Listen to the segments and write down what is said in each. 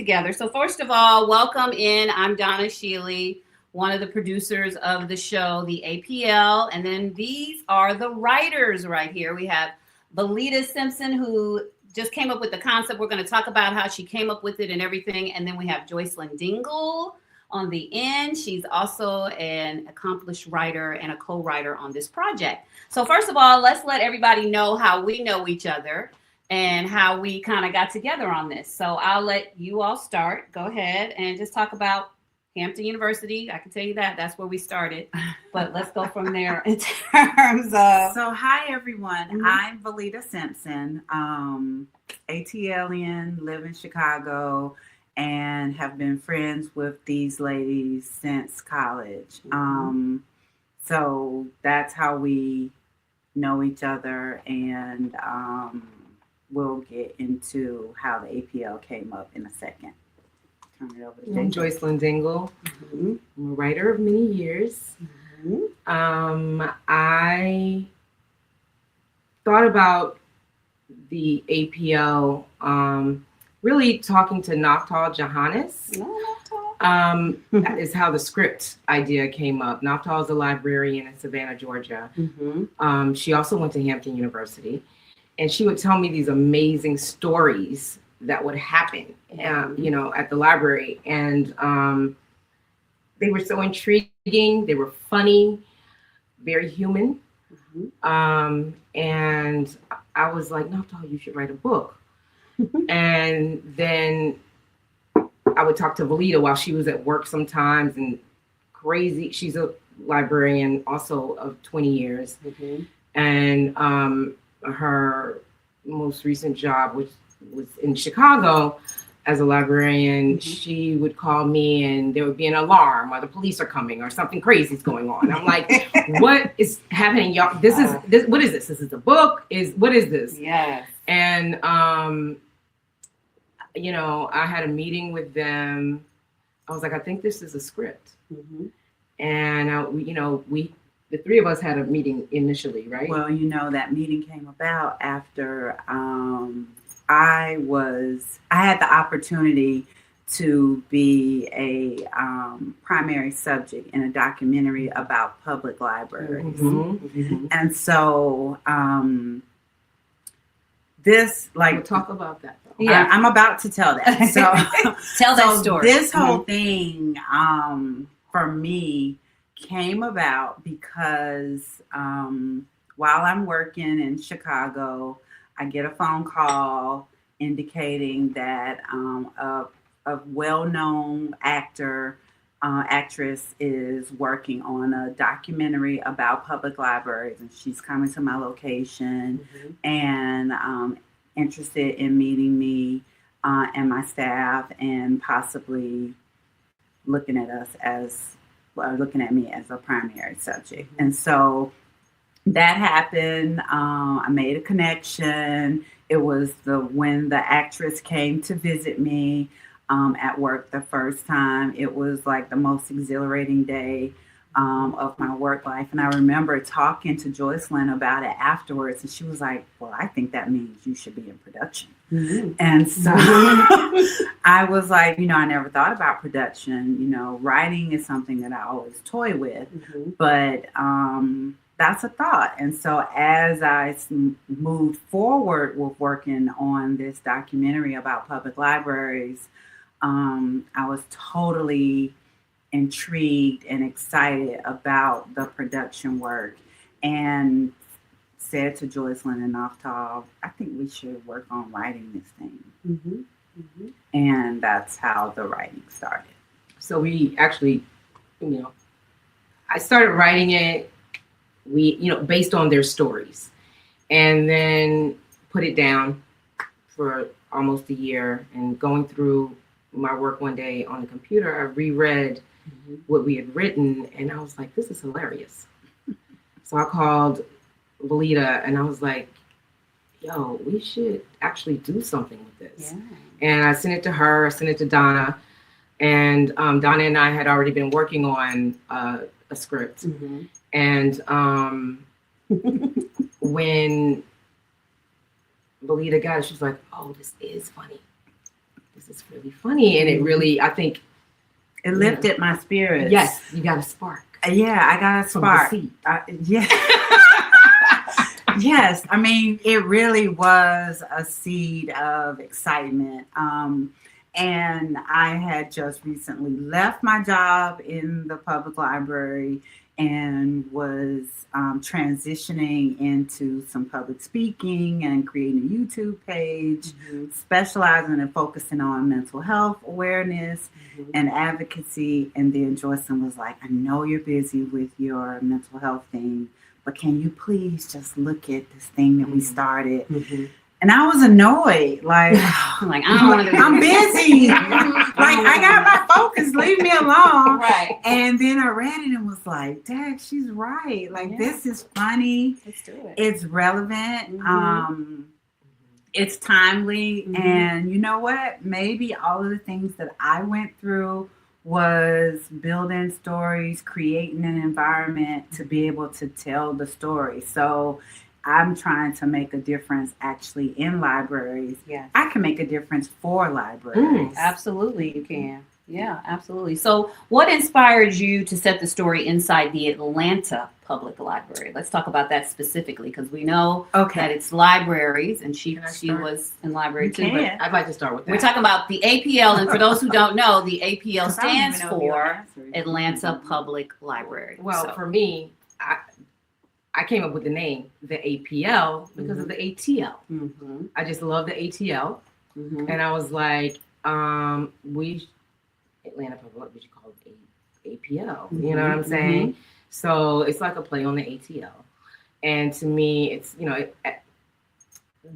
together. So first of all, welcome in. I'm Donna Shealy, one of the producers of the show, the APL. And then these are the writers right here. We have Belita Simpson, who just came up with the concept. We're going to talk about how she came up with it and everything. And then we have Joycelyn Dingle on the end. She's also an accomplished writer and a co-writer on this project. So first of all, let's let everybody know how we know each other and how we kind of got together on this. So I'll let you all start. Go ahead and just talk about Hampton University. I can tell you that. That's where we started. But let's go from there in terms of... So hi, everyone. I'm Belita Simpson, ATLian, live in Chicago, and have been friends with these ladies since college. So that's how we know each other, and we'll get into how the APL came up in a second. Turn it over to I'm Joycelyn Dingle. I'm a writer of many years. I thought about the APL really talking to Naftal Johannes. That is how the script idea came up. Naftal is a librarian in Savannah, Georgia. She also went to Hampton University, and she would tell me these amazing stories that would happen, at the library. And they were so intriguing. They were funny, very human. And I was like, Naftal, you should write a book. And then I would talk to Belita while she was at work sometimes, and crazy. She's a librarian also of 20 years. And her most recent job, which was in Chicago as a librarian, she would call me and there would be an alarm or the police are coming or something crazy is going on. I'm like, what is happening, y'all? What is this? This is a book? What is this? Yes. And I had a meeting with them. I was like, I think this is a script. And the three of us had a meeting initially, right? Well, that meeting came about after I had the opportunity to be a primary subject in a documentary about public libraries. And so we'll talk about that though. Yeah, I'm about to tell that. So tell that story. This whole thing for me came about because while I'm working in Chicago, I get a phone call indicating that a well-known actress is working on a documentary about public libraries, and she's coming to my location and interested in meeting me and my staff, and possibly looking at me as a primary subject. And so that happened. I made a connection. It was when the actress came to visit me at work the first time. It was like the most exhilarating day of my work life. And I remember talking to Joycelyn about it afterwards, and she was like, well, I think that means you should be in production. And so I was like, I never thought about production. Writing is something that I always toy with, but that's a thought. And so as I moved forward with working on this documentary about public libraries, I was totally intrigued and excited about the production work, and said to Joycelyn and Naftal, I think we should work on writing this thing. And that's how the writing started. So we actually, I started writing it, based on their stories, and then put it down for almost a year. And going through my work one day on the computer, I reread what we had written, and I was like, this is hilarious. So I called Belita and I was like, yo, we should actually do something with this. And I sent it to her, I sent it to Donna, and Donna and I had already been working on a script. And when Belita got it, she was like, oh, this is funny. This is really funny. And it really, I think, It lifted my spirits. yes, you got a spark. Yeah, I got a From the spark. seat. Yeah. Yes, I mean, it really was a seed of excitement. And I had just recently left my job in the public library and was transitioning into some public speaking and creating a YouTube page, specializing and focusing on mental health awareness and advocacy. And then Joycelyn was like, I know you're busy with your mental health thing, but can you please just look at this thing that we started? And I was annoyed, like, Like, I don't want to. I'm busy. Like, I got my focus. Leave me alone. Right. And then I read it and was like, Dad, she's right. Like, this is funny. Let's do it. It's relevant. It's timely. And you know what? Maybe all of the things that I went through was building stories, creating an environment to be able to tell the story. So I'm trying to make a difference actually in libraries. Yeah. I can make a difference for libraries. Absolutely, you can. Yeah, absolutely. So, what inspired you to set the story inside the Atlanta Public Library? Let's talk about that specifically, because we know that it's libraries, and she was in library too. But I'd like to start with that. we're talking about the APL, and for those who don't know, the APL stands for Atlanta Public Library. Well, for me, I came up with the name, the APL, because of the ATL. I just love the ATL. And I was like, Atlanta Public, we should call it APL. You know what I'm saying? So it's like a play on the ATL. And to me, it's,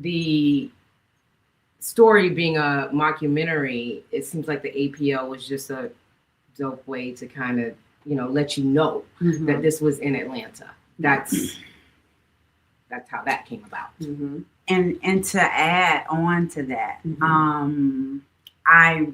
the story being a mockumentary, it seems like the APL was just a dope way to kind of, let you know that this was in Atlanta. That's how that came about. And to add on to that, I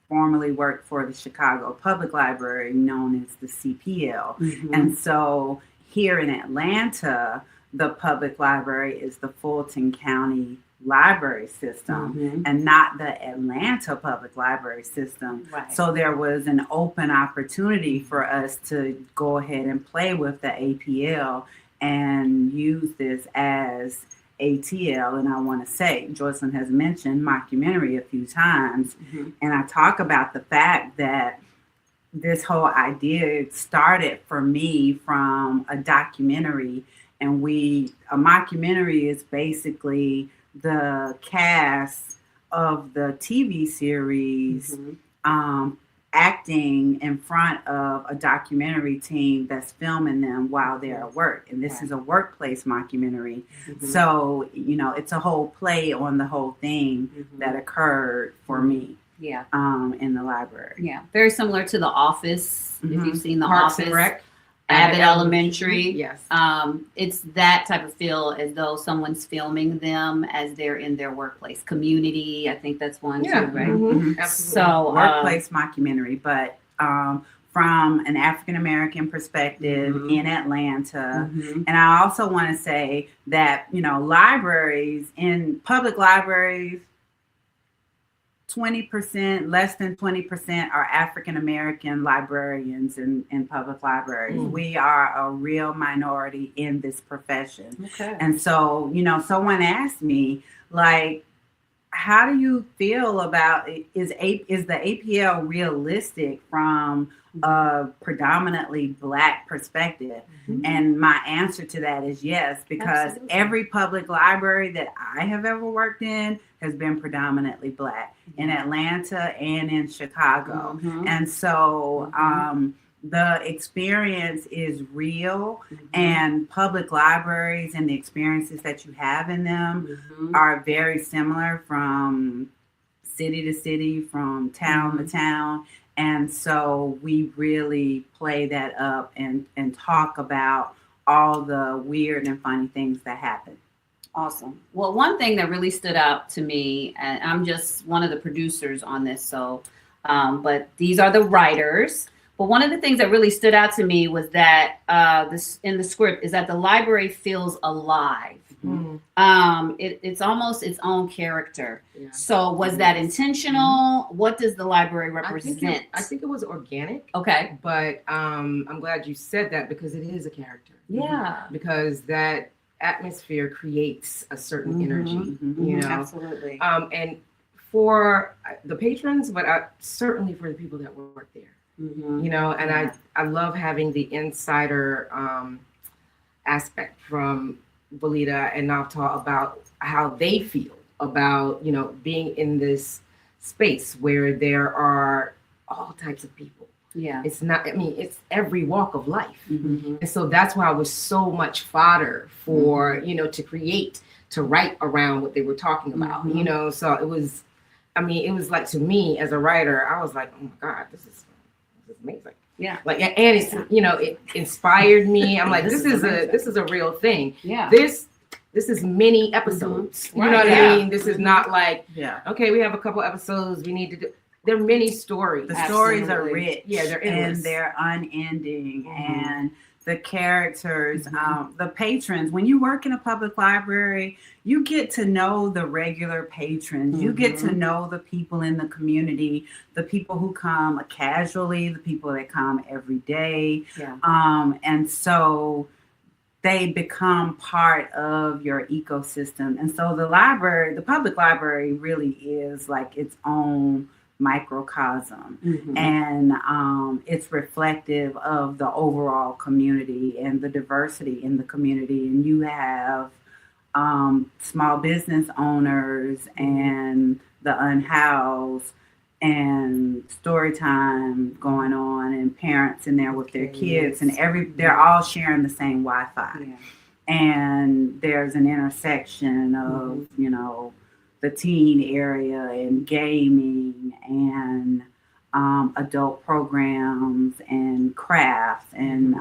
formerly worked for the Chicago Public Library, known as the CPL. And so here in Atlanta, the public library is the Fulton County Library System and not the Atlanta Public Library System. So there was an open opportunity for us to go ahead and play with the APL and use this as ATL. And I want to say, Joycelyn has mentioned mockumentary a few times, and I talk about the fact that this whole idea started for me from a documentary, and a mockumentary is basically the cast of the TV series acting in front of a documentary team that's filming them while they're at work. And this is a workplace mockumentary. So, it's a whole play on the whole thing that occurred for me in the library. Yeah, very similar to The Office, if you've seen The Parks Office. and Rec. Abbott Elementary. Yes. It's that type of feel, as though someone's filming them as they're in their workplace. Community, I think that's one too, right? Absolutely. So workplace mockumentary, but from an African American perspective in Atlanta. And I also want to say that, libraries, in public libraries, 20%, less than 20% are African American librarians in public libraries. We are a real minority in this profession. And so, someone asked me, like, how do you feel about, is the APL realistic from a predominantly Black perspective? And my answer to that is yes, because every public library that I have ever worked in has been predominantly Black in Atlanta and in Chicago. And so the experience is real, and public libraries and the experiences that you have in them are very similar from city to city, from town to town. And so we really play that up and talk about all the weird and funny things that happen. Awesome. Well, one thing that really stood out to me, and I'm just one of the producers on this, so, but these are the writers. But one of the things that really stood out to me was that this in the script is that the library feels alive. It's almost its own character. Yeah. So was that intentional? What does the library represent? I think it was organic. Okay. But I'm glad you said that because it is a character. Yeah. Because that atmosphere creates a certain energy, you know. Absolutely. And for the patrons, but certainly for the people that work there, you know. And I love having the insider aspect from Valita and Navtal about how they feel about, you know, being in this space where there are all types of people. Yeah. It's not, I mean, it's every walk of life. And so that's why I was so much fodder for, you know, to write around what they were talking about, you know. So it was, I mean, it was like, to me as a writer, I was like, oh my God, this is amazing. Yeah. Like, and it's, you know, it inspired me. I'm like, this is a real thing. Yeah. This is many episodes. You know what I mean? This is not like, okay, we have a couple episodes we need to do. There are many stories. The stories are rich. Yeah, they're endless. And they're unending. And the characters, the patrons, when you work in a public library, you get to know the regular patrons. You get to know the people in the community, the people who come casually, the people that come every day. Yeah. And so they become part of your ecosystem. And so the library, the public library really is like its own microcosm, and it's reflective of the overall community and the diversity in the community. And you have small business owners and the unhoused and story time going on, and parents in there with their kids, and they're all sharing the same Wi-Fi. And there's an intersection of you know, the teen area and gaming and adult programs and crafts and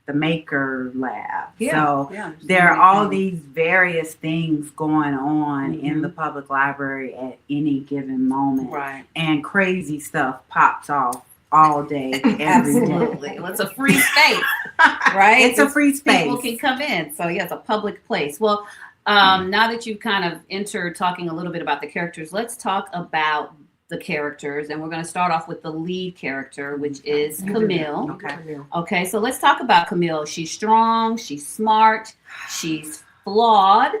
the maker lab. So there are all these various things going on in the public library at any given moment. Right. And crazy stuff pops off all day, every day. Well, it's a free space, right? It's a free space. People can come in. So yeah, it's a public place. Well, now that you've kind of entered talking a little bit about the characters, let's talk about the characters. And we're going to start off with the lead character, which is Camille. Okay, so let's talk about Camille. She's strong, she's smart, she's flawed,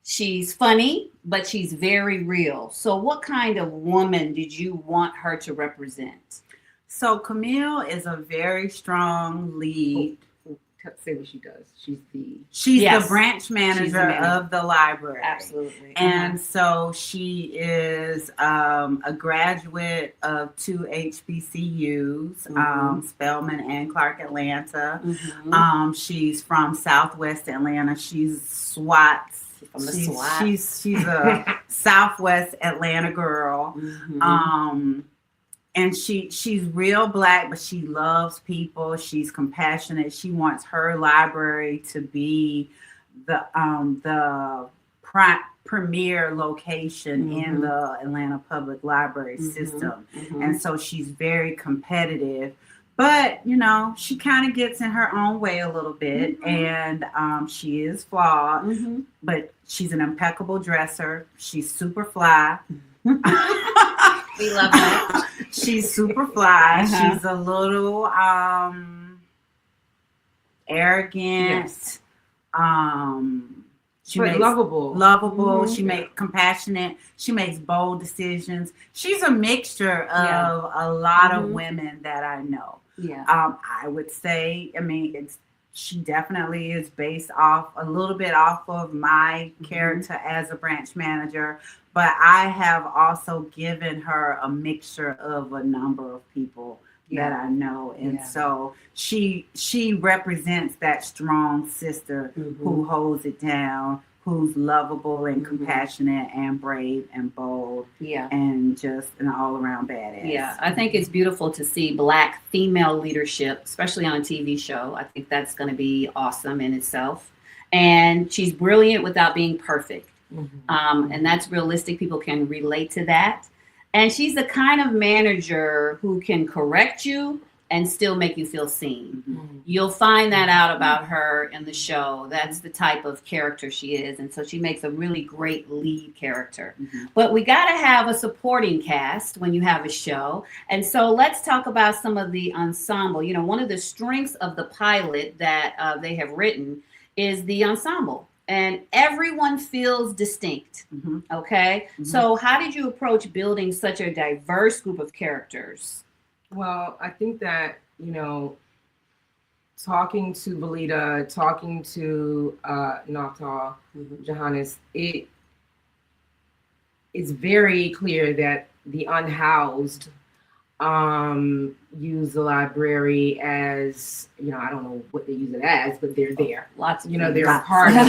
she's funny, but she's very real. So what kind of woman did you want her to represent? So Camille is a very strong lead. Say what she does. She's the branch manager of the library. Absolutely. And so she is a graduate of 2 HBCUs, Spelman and Clark Atlanta. She's from Southwest Atlanta. She's SWAT. From the SWAT. She's a Southwest Atlanta girl. And she's real Black, but she loves people. She's compassionate. She wants her library to be the premier location in the Atlanta Public Library system. And so she's very competitive. But, you know, she kind of gets in her own way a little bit. And she is flawed, but she's an impeccable dresser. She's super fly. We love that. She's super fly. She's a little arrogant. She makes lovable. She makes compassionate. She makes bold decisions. She's a mixture of a lot of women that I know. I would say, I mean, she definitely is based a little bit off of my character as a branch manager, but I have also given her a mixture of a number of people that I know. And so she represents that strong sister who holds it down, who's lovable and compassionate and brave and bold and just an all-around badass. Yeah, I think it's beautiful to see Black female leadership, especially on a TV show. I think that's going to be awesome in itself. And she's brilliant without being perfect. And that's realistic. People can relate to that. And she's the kind of manager who can correct you, and still make you feel seen. Mhm. You'll find that out about her in the show. That's the type of character she is. And so she makes a really great lead character. Mhm. But we got to have a supporting cast when you have a show. And so let's talk about some of the ensemble. You know, one of the strengths of the pilot that they have written is the ensemble. And everyone feels distinct. Mhm. Okay. Mhm. So how did you approach building such a diverse group of characters? Well, I think that, talking to Valita, talking to Naftal, Johannes, it's very clear that the unhoused use the library as, I don't know what they use it as, but they're there. Lots of they're a lots. part of it.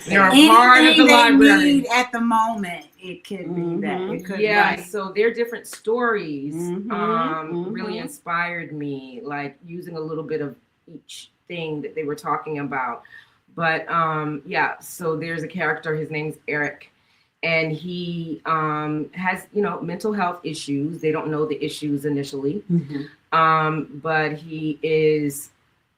they're a part of the Anything they library. need at the moment, it could be that. It could Yeah, be. so their different stories really Mhm. inspired me, like using a little bit of each thing that they were talking about. But yeah, so there's a character, his name's Eric, and he has, mental health issues. They don't know the issues initially, but he is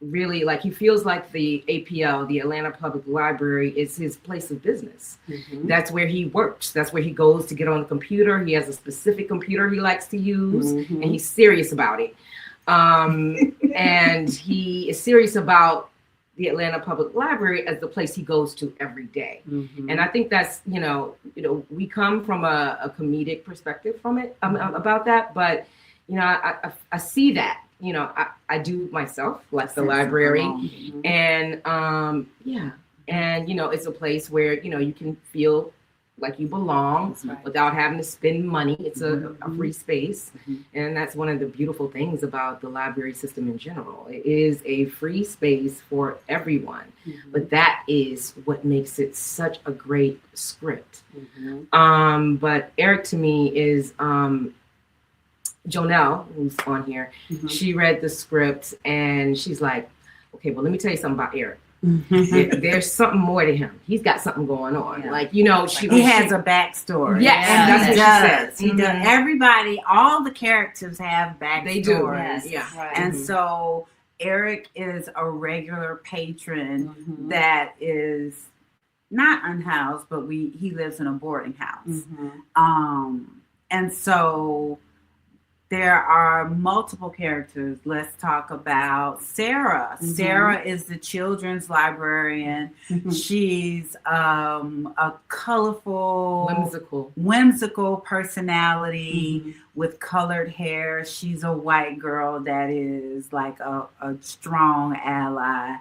really, like, he feels like the APL, the Atlanta Public Library, is his place of business. That's where he works. That's where he goes to get on the computer. He has a specific computer he likes to use, and he's serious about it. And he is serious about the Atlanta Public Library as the place he goes to every day. And I think that's, we come from a comedic perspective from it, about that, but, I see that. I do myself, like the library, and yeah, and it's a place where you can feel like you belong without having to spend money. It's a free space, and that's one of the beautiful things about the library system in general. It is a free space for everyone, but that is what makes it such a great script. But Eric, to me, is Jonelle, who's on here. She read the script and she's like, okay, well, let me tell you something about Eric. There's something more to him. He's got something going on. Yeah. Like, he has a backstory. Yes, Yeah, that's what he she does. says. He does. Everybody, all the characters have backstories. They do. Yes, Yeah. right. And so Eric is a regular patron that is not unhoused, but he lives in a boarding house. And so there are multiple characters. Let's talk about Sarah. Sarah is the children's librarian. She's a colorful, whimsical personality with colored hair. She's a white girl that is like a strong ally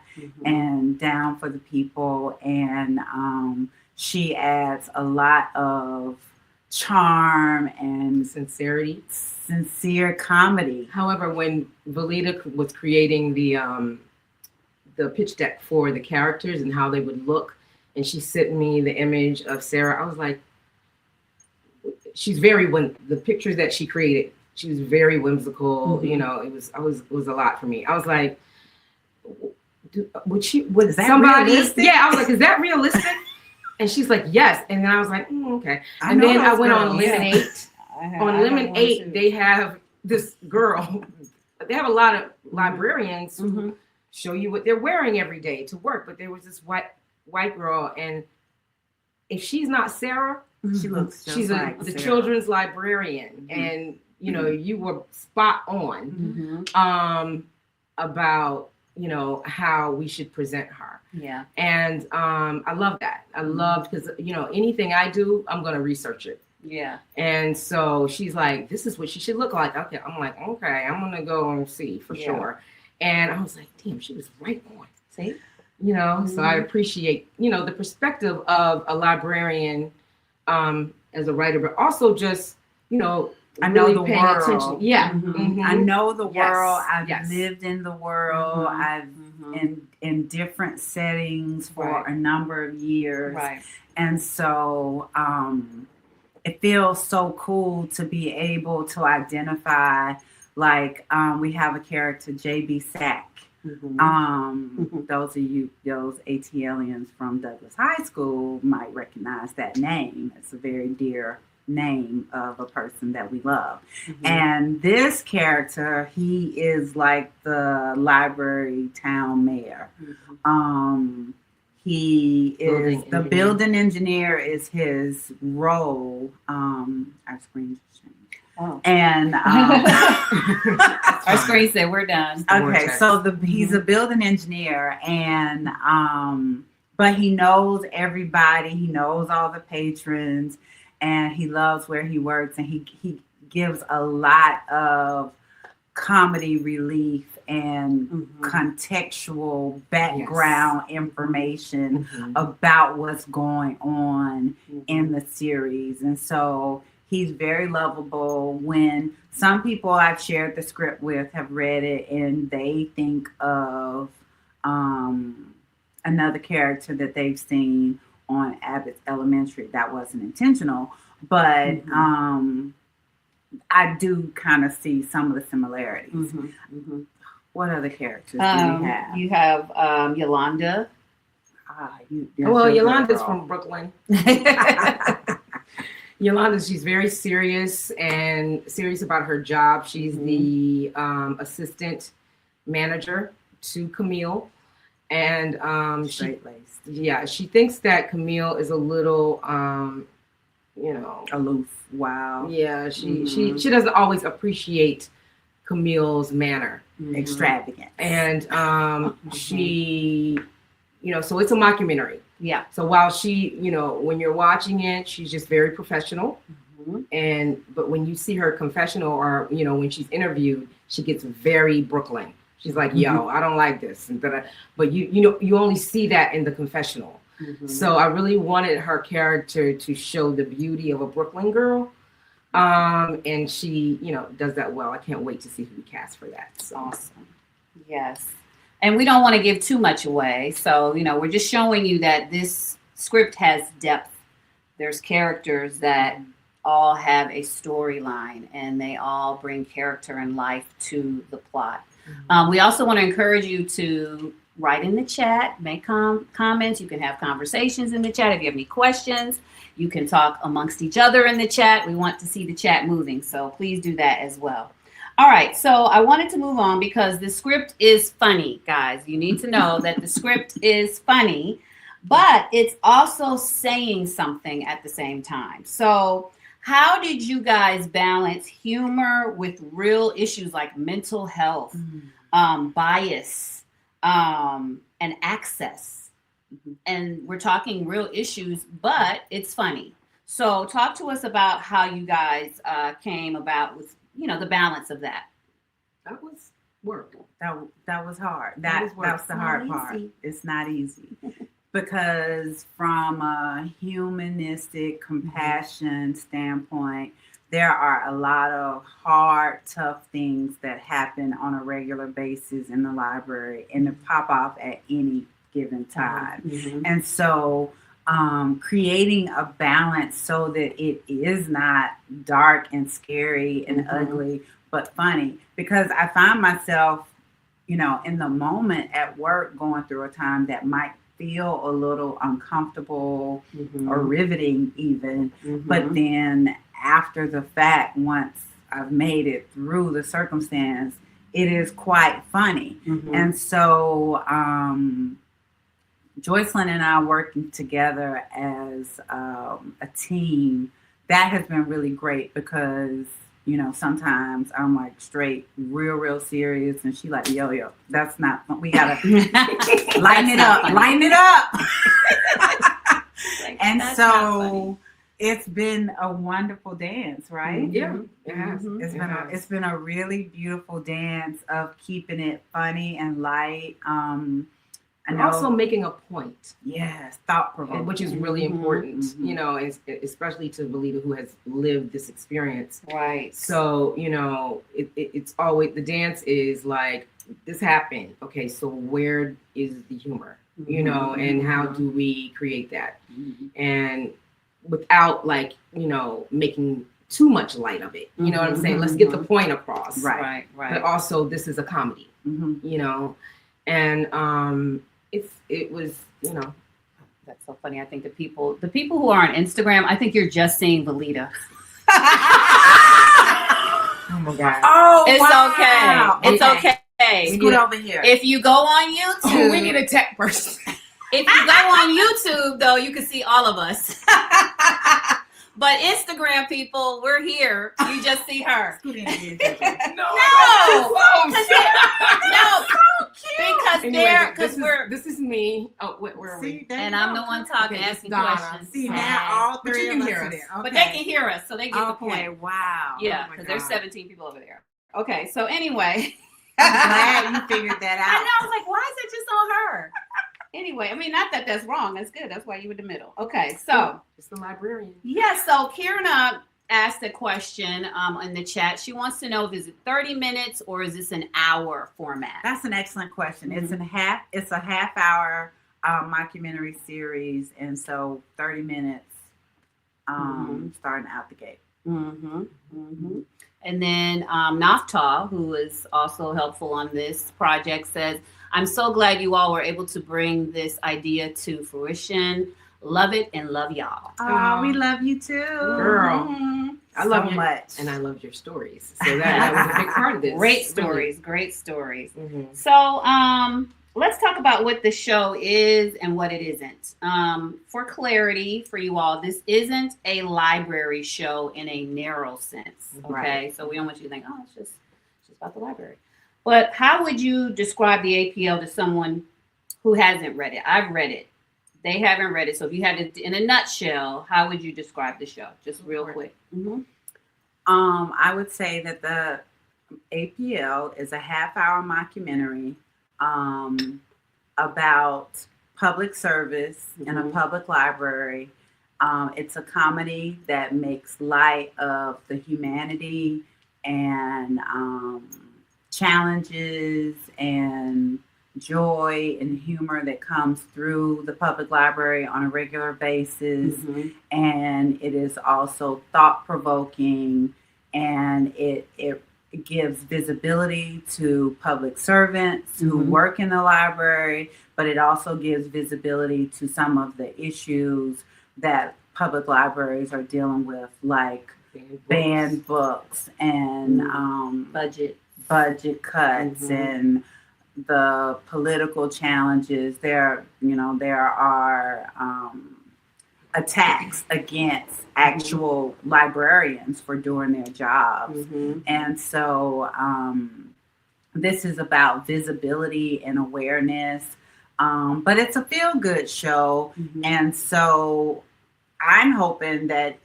and down for the people. And she adds a lot of charm and sincere comedy. However, when Valita was creating the pitch deck for the characters and how they would look, and she sent me the image of Sarah, I was like, she's the pictures that she created, she was very whimsical. It was a lot for me. I was like, would somebody? Realistic? Yeah, I was like, is that realistic? And she's like, yes. And then I was like, okay. And then I went on Lemonade. On Lemonade, they have this girl. They have a lot of librarians who show you what they're wearing every day to work. But there was this white girl, and if she's not Sarah, she looks just she's like the Sarah. Children's librarian, and you were spot on about how we should present her. Yeah. And I love that. I love, because anything I do, I'm going to research it. Yeah. And so she's like, this is what she should look like. Okay. I'm like, okay, I'm going to go and see for sure. And I was like, damn, she was right on. See? So I appreciate, the perspective of a librarian as a writer, but also just, I know really the paying world. attention. Yeah. I know the Yes. world. I've Yes. lived in the world. I've in different settings for a number of years. Right. And so it feels so cool to be able to identify, like we have a character, JB Sack. Those ATLians from Douglas High School might recognize that name. It's a very dear name of a person that we love. Mhm. And this character, he is like the library town mayor. He Building is the engineer. building engineer is his role. Our screen just changed. Oh. And Our screen said we're done. okay, so he's a building engineer, and but he knows everybody. He knows all the patrons, and he loves where he works, and he gives a lot of comedy relief and contextual background information about what's going on in the series. And so he's very lovable. When some people I've shared the script with have read it and they think of another character that they've seen on Abbott's Elementary, that wasn't intentional, but I do kind of see some of the similarities. What other characters do we have? You have Yolanda. Well, Yolanda's from Brooklyn. Yolanda, she's very serious about her job. She's the assistant manager to Camille. And straight-laced. Yeah, she thinks that Camille is a little aloof. Wow. Yeah, she doesn't always appreciate Camille's manner. Extravagant. And she, so it's a mockumentary. Yeah. So while she, when you're watching it, she's just very professional. But when you see her confessional or, when she's interviewed, she gets very Brooklyn. She's like, yo, I don't like this. But you only see that in the confessional. So I really wanted her character to show the beauty of a Brooklyn girl. And she, does that well. I can't wait to see who we cast for that. So. Awesome. Yes. And we don't want to give too much away. So, we're just showing you that this script has depth. There's characters that all have a storyline and they all bring character and life to the plot. We also want to encourage you to write in the chat, make comments. You can have conversations in the chat. If you have any questions, you can talk amongst each other in the chat. We want to see the chat moving, so please do that as well. All right, so I wanted to move on because the script is funny, guys. You need to know that the script is funny, but it's also saying something at the same time. So how did you guys balance humor with real issues like mental health, bias, and access? And we're talking real issues, but it's funny. So talk to us about how you guys came about with, the balance of that. That was work. That was hard. That's the hard part. It's not easy. Because from a humanistic compassion standpoint, there are a lot of hard, tough things that happen on a regular basis in the library and to pop off at any given time. And so creating a balance so that it is not dark and scary and ugly, but funny. Because I find myself, in the moment at work going through a time that might feel a little uncomfortable or riveting even, but then after the fact, once I've made it through the circumstance, it is quite funny. And so Joycelyn and I working together as a team, that has been really great because, sometimes I'm like straight, real serious. And she like, yo, that's not fun. We got to lighten it up. Like, and so it's been a wonderful dance, right? Yeah, it has. It's been a really beautiful dance of keeping it funny and light. And also making a point. Yes, thought-provoking. Which is really important, especially to Belita who has lived this experience. Right. So, it's always, the dance is like, this happened. Okay, so where is the humor? And how do we create that? And without making too much light of it. You know what I'm saying? Let's get the point across. Right. But also this is a comedy, and it was, That's so funny. I think the people who are on Instagram, I think you're just seeing Belita. Oh my God. Oh, It's wow. okay. It's okay. Scoot over here. If you go on YouTube, We need a tech person. if you go on YouTube, though, you can see all of us. But Instagram people, we're here. You just see her. Scoot in again. No, This is me. Oh, where are we? See, there and you I'm go. the one talking, Okay, asking Donna. questions. See, Hi. now all But three you of can us hear are us. there. But they can hear us, so they get the Okay, point. wow. Yeah, Oh my because there's God. 17 people over there. Okay, so anyway. I'm glad you figured that I out. know, I was like, why is it just on her? Anyway, I mean, not that that's wrong. That's good. That's why you were in the middle. Okay, so. It's the librarian. Yeah, so Kierna asked a question in the chat. She wants to know if is it 30 minutes or is this an hour format? That's an excellent question. Mhm. It's a half hour mockumentary series, and so 30 minutes starting out the gate. Mm-hmm. Mm-hmm. And then Naftah, who is also helpful on this project, says, I'm so glad you all were able to bring this idea to fruition. Love it and love y'all. Oh, we love you too. Girl. Mhm. I love so you much. and I loved your stories. So that was a big part of this. Great stories, great stories. Mhm. So let's talk about what the show is and what it isn't. For clarity for you all, this isn't a library show in a narrow sense. Okay. Right. So we don't want you to think, oh, it's just about the library. But how would you describe the APL to someone who hasn't read it? I've read it. They haven't read it. So if you had to, in a nutshell, how would you describe the show? Just real quick. Mm-hmm. I would say that the APL is a half-hour mockumentary about public service in a public library. It's a comedy that makes light of the humanity and challenges and joy and humor that comes through the public library on a regular basis. Mm-hmm. And it is also thought-provoking, and it gives visibility to public servants who work in the library, but it also gives visibility to some of the issues that public libraries are dealing with, like banned books and budget cuts and the political challenges. There are attacks against actual librarians for doing their jobs. And so this is about visibility and awareness, but it's a feel-good show. And so I'm hoping that,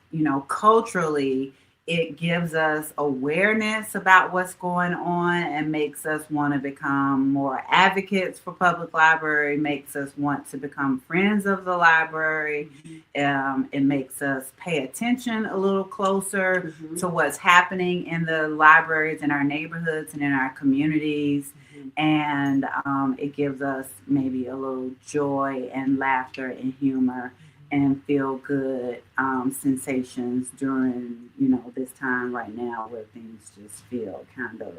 culturally, it gives us awareness about what's going on and makes us want to become more advocates for public library, makes us want to become friends of the library. It makes us pay attention a little closer to what's happening in the libraries in our neighborhoods and in our communities. And it gives us maybe a little joy and laughter and humor and feel good sensations during, this time right now where things just feel kind of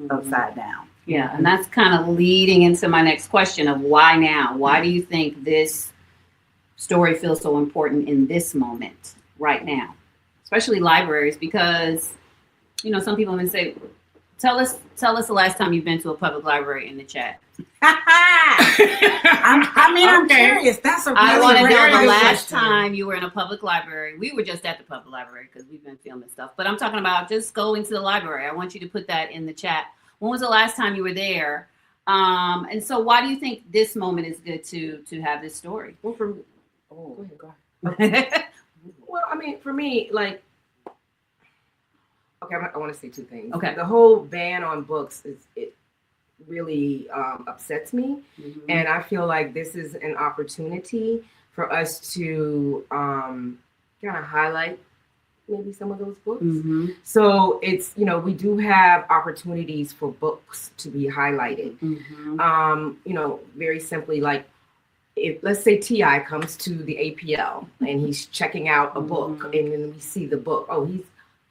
upside down. Yeah, and that's kind of leading into my next question of why now? Why do you think this story feels so important in this moment right now? Especially libraries, because, some people even say, tell us the last time you've been to a public library in the chat. I'm curious. That's I want to know the good last question. time you were in a public library. We were just at the public library because we've been filming stuff. But I'm talking about just going to the library. I want you to put that in the chat. When was the last time you were there? And so why do you think this moment is good to have this story? Well, go ahead. Well, I mean, for me, I want to say two things. Okay. The whole ban on books it really upsets me, and I feel like this is an opportunity for us to kind of highlight maybe some of those books. So it's we do have opportunities for books to be highlighted. Very simply, like if let's say T.I. comes to the APL and he's checking out a book, and then we see the book. Oh,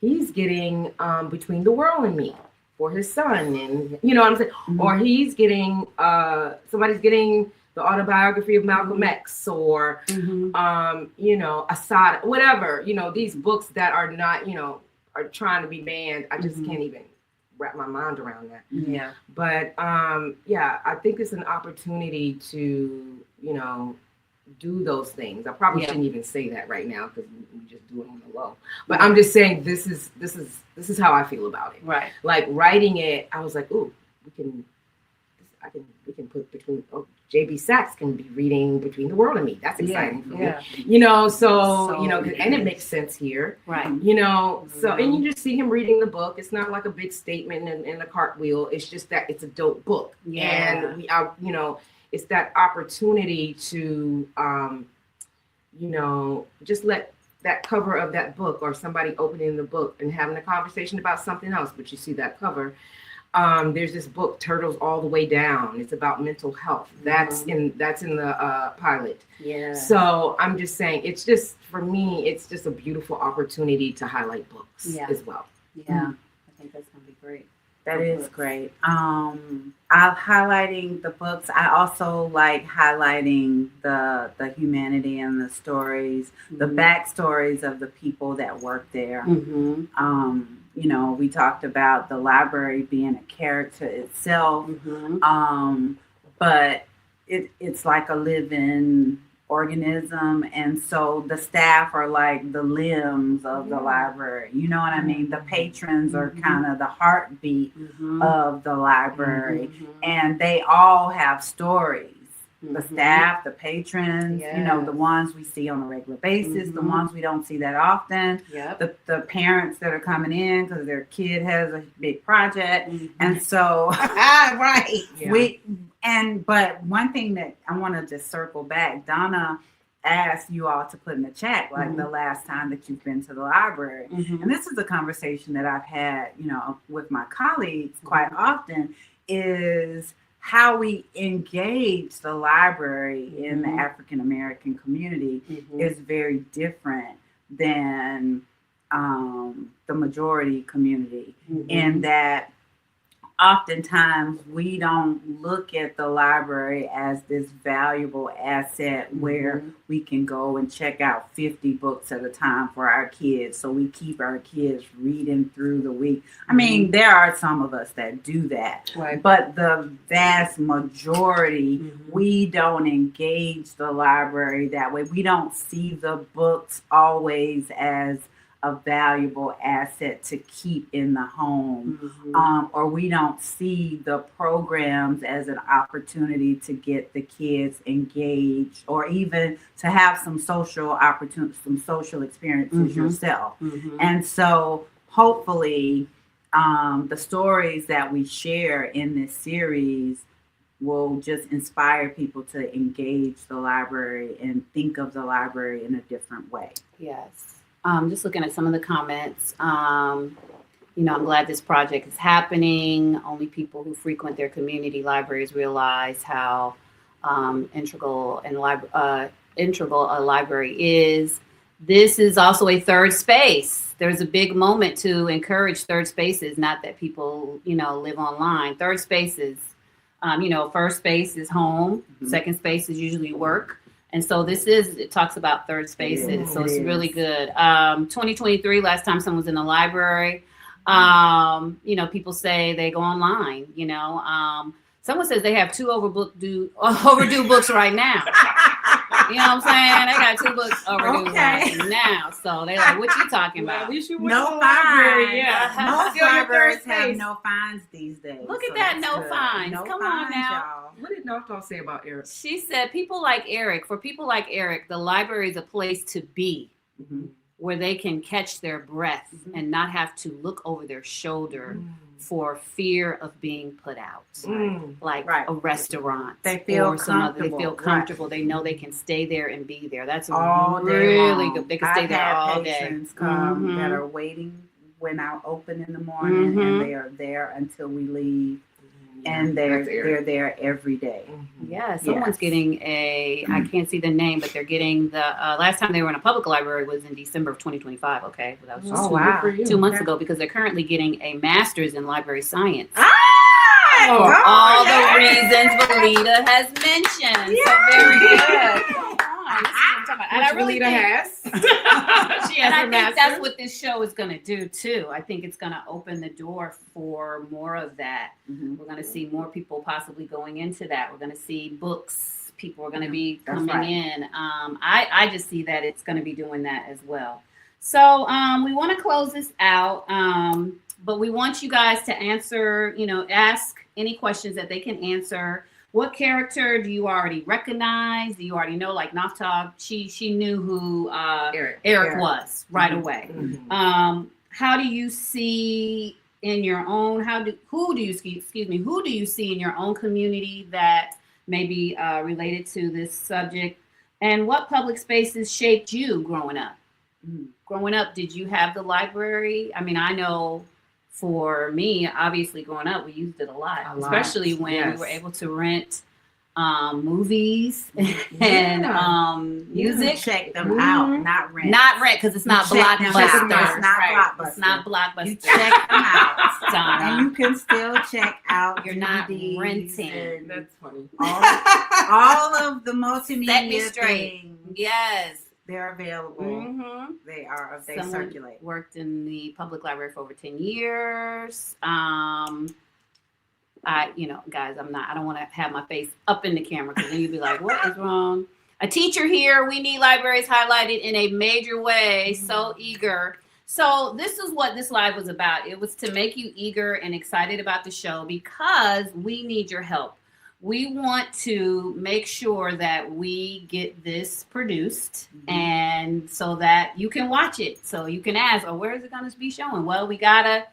he's getting Between the World and Me for his son, and what I'm saying, or he's getting somebody's getting the autobiography of Malcolm X, or Assad, whatever, these books that are not, are trying to be banned. I just can't even wrap my mind around that. Yeah. But I think it's an opportunity to, do those things. I probably shouldn't even say that right now because we just do it on the low. But I'm just saying this is how I feel about it. Right. Like writing it, I was like, ooh, we can put between JB Sachs can be reading Between the World and Me. That's exciting for me. And it makes sense here. Right. So and you just see him reading the book. It's not like a big statement and a cartwheel. It's just that it's a dope book. Yeah. And we are, it's that opportunity to just let that cover of that book or somebody opening the book and having a conversation about something else, but you see that cover. There's this book, Turtles All the Way Down. It's about mental health. That's in the pilot. Yeah. So I'm just saying, it's just, for me, it's just a beautiful opportunity to highlight books as well. Yeah. I think that's going to be great. That is great. I'm highlighting the books. I also like highlighting the humanity and the stories, the backstories of the people that work there. We talked about the library being a character itself, but it's like a living organism, and so the staff are like the limbs of the library. You know what I mean? The patrons are kind of the heartbeat of the library, and they all have stories. The staff, the patrons, the ones we see on a regular basis, the ones we don't see that often, the parents that are coming in because their kid has a big project. And so, but one thing that I want to just circle back, Donna asked you all to put in the chat, like the last time that you've been to the library. And this is a conversation that I've had, with my colleagues quite often, is how we engage the library in the African American community is very different than the majority community, in that oftentimes we don't look at the library as this valuable asset where we can go and check out 50 books at a time for our kids, so we keep our kids reading through the week. I mean, there are some of us that do that, but the vast majority, we don't engage the library that way. We don't see the books always as a valuable asset to keep in the home, or we don't see the programs as an opportunity to get the kids engaged, or even to have some social opportunities, some social experiences yourself. And so hopefully the stories that we share in this series will just inspire people to engage the library and think of the library in a different way. Yes. Just looking at some of the comments, I'm glad this project is happening. Only people who frequent their community libraries realize how integral a library is. This is also a third space. There's a big moment to encourage third spaces, not that people, live online. Third spaces, first space is home, second space is usually work. And so it talks about third spaces. So it's really good. 2023, last time someone was in the library, people say they go online, someone says they have two overdue books right now. You know what I'm saying? They got 2 books overdue right now. So they're like, what you talking about? No fines. Most libraries have no fines these days. Look at that, no fines. Come on now. Y'all. What did Nocto say about Eric? She said, for people like Eric, the library is a place to be where they can catch their breath and not have to look over their shoulder for fear of being put out, like a restaurant. They feel or some other. They comfortable. feel comfortable. They know they can stay there and be there. That's all really good. They can stay I've there had all day. patrons come that are waiting when I open in the morning, and they are there until we leave. And they're there every day. Yeah, someone's getting I can't see the name, but they're getting the last time they were in a public library was in December of 2025. Okay, so that was just 2 months ago, because they're currently getting a master's in library science. For Go all ahead. the reasons Belita has mentioned. So very good. Come on. This is what I'm talking about. And I really Belita think, has. She has and I her think that's master's. what this show is going to do too. I think it's going to open the door for more of that. Mhm. We're going to see more people possibly going into that. We're going to see books. People are going to be That's coming right. in. I just see that it's going to be doing that as well. So we want to close this out, but we want you guys to answer, ask any questions that they can answer. What character do you already recognize? Do you already know? Like Naftag, she knew who Eric was right away. Mhm. How do you see in your own? Who do you see in your own community that may be related to this subject? And what public spaces shaped you growing up? Growing up, did you have the library? I mean, I know for me, obviously growing up, we used it a lot. Especially when we were able to rent movies and music. Check them out, not rent. Not rent, because it's not check them Blockbuster. out. It's not Blockbuster. It's not Blockbuster. You check them out, Donna. and you can still check out. You're not DVDs renting. and That's funny. all of the Set me multimedia straight. things. Yes. They're available. Mm-hmm. They Someone circulate. worked in the public library for over 10 years. Guys, I don't want to have my face up in the camera because then you'd be like, what is wrong? A teacher here. We need libraries highlighted in a major way. So eager. So this is what this live was about. It was to make you eager and excited about the show because we need your help. We want to make sure that we get this produced and so that you can watch it. So you can ask, oh, where is it going to be showing? Well, we got to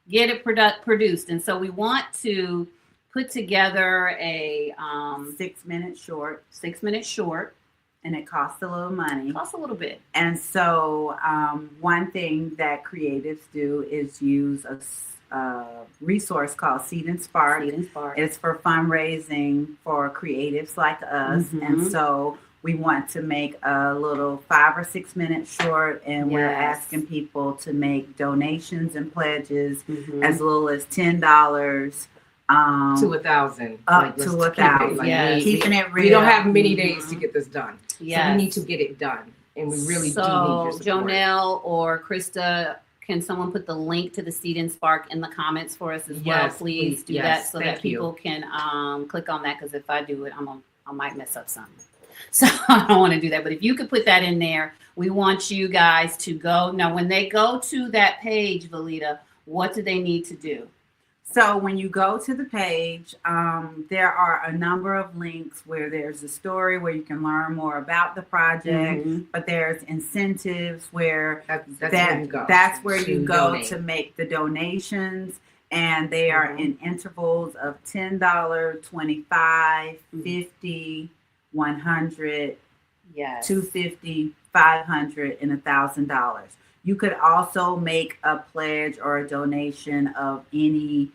get it produced. And so we want to put together a 6-minute short. 6-minute short. And it costs a little money. Costs a little bit. And so one thing that creatives do is use a resource called Seed and Spark. Seed and Spark. It's for fundraising for creatives like us. And so we want to make a little 5 or 6 minute short, and we're asking people to make donations and pledges as little as $10 to 1,000. up to 1,000. Yes. Keeping it real. We don't have many days to get this done. Yes. So we need to get it done. And we really do need your support. Jonelle or Krista, can someone put the link to the Seed and Spark in the comments for us as well? Please do that so that people can click on that, because if I do it, I might mess up something. So I don't want to do that. But if you could put that in there, we want you guys to go. Now, when they go to that page, Belita, what do they need to do? So when you go to the page, there are a number of links where there's a story where you can learn more about the project, but there's incentives where that's where you go to make the donations, and they are in intervals of $10, $25, $50, $100, $250, $500, and $1,000. You could also make a pledge or a donation of any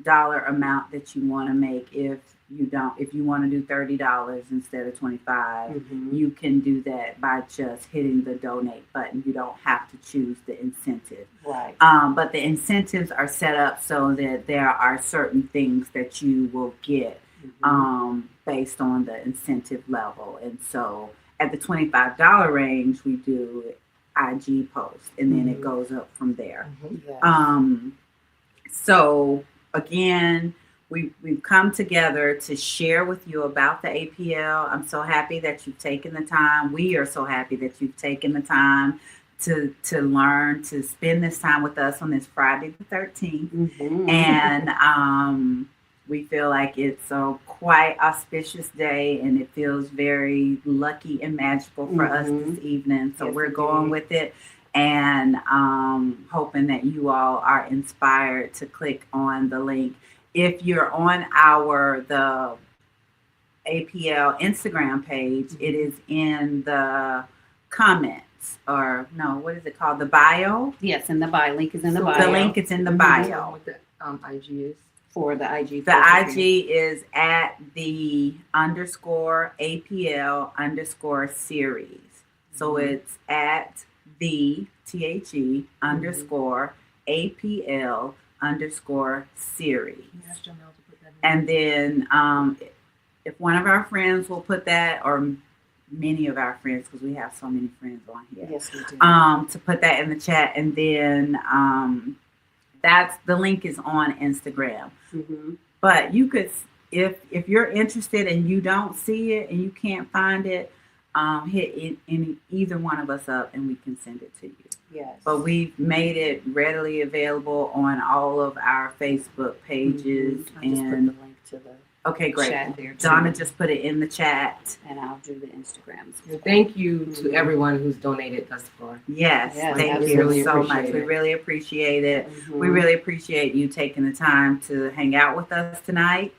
dollar amount that you want to make. If you want to do $30 instead of $25, you can do that by just hitting the donate button. You don't have to choose the incentive. Right. But the incentives are set up so that there are certain things that you will get based on the incentive level. And so at the $25 range, we do IG post, and then it goes up from there. So again, we've come together to share with you about the APL. I'm so happy that you've taken the time. We are so happy that you've taken the time to learn, to spend this time with us on this Friday the 13th. And we feel like it's a quite auspicious day, and it feels very lucky and magical for us this evening. So we're going with it, and hoping that you all are inspired to click on the link. If you're on the APL Instagram page, it is in the comments, or no, what is it called? The bio? Yes, in the bio. Link is in the bio. The link is in the bio. What the IG is? For the IG. The IG is at the _APL _series. So it's at the _APL _series. And then if one of our friends will put that, or many of our friends, because we have so many friends on here, Yes, we do. to put that in the chat, and then that's the link is on Instagram. Mhm. But you could, if you're interested and you don't see it and you can't find it, hit either one of us up and we can send it to you. Yes. But we've made it readily available on all of our Facebook pages. I just put the And link to the okay, great. chat there, too. Donna just put it in the chat. And I'll do the Instagrams. And thank you to everyone who's donated thus far. Yes, Yes, thank absolutely. you so much. Appreciate We it. really appreciate it. Mhm. We really appreciate you taking the time to hang out with us tonight.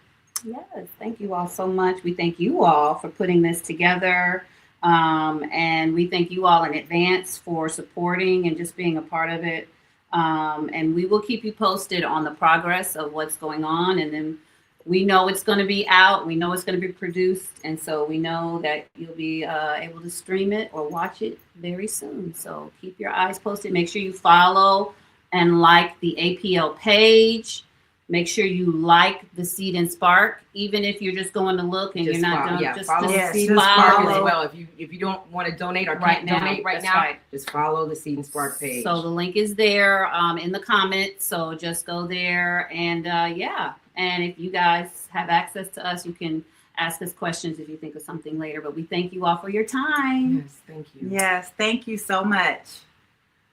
Yes, thank you all so much. We thank you all for putting this together. And we thank you all in advance for supporting and just being a part of it. And we will keep you posted on the progress of what's going on. And then we know it's going to be out. We know it's going to be produced. And so we know that you'll be able to stream it or watch it very soon. So keep your eyes posted. Make sure you follow and like the APL page. Make sure you like the Seed and Spark, even if you're just going to look and Just you're not follow- done. Just follow Yes, Seed just and Spark as follow. well. If you don't want to donate or Right can't now, donate right that's now, right. just follow the Seed and Spark page. So the link is there in the comments. So just go there and yeah. And if you guys have access to us, you can ask us questions if you think of something later. But we thank you all for your time. Yes, thank you. Yes, thank you so much.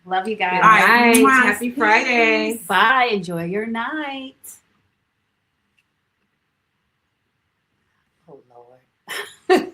Love you Good guys. right. night. Mwah. Happy Friday. Bye. Enjoy your night. Oh, Lord.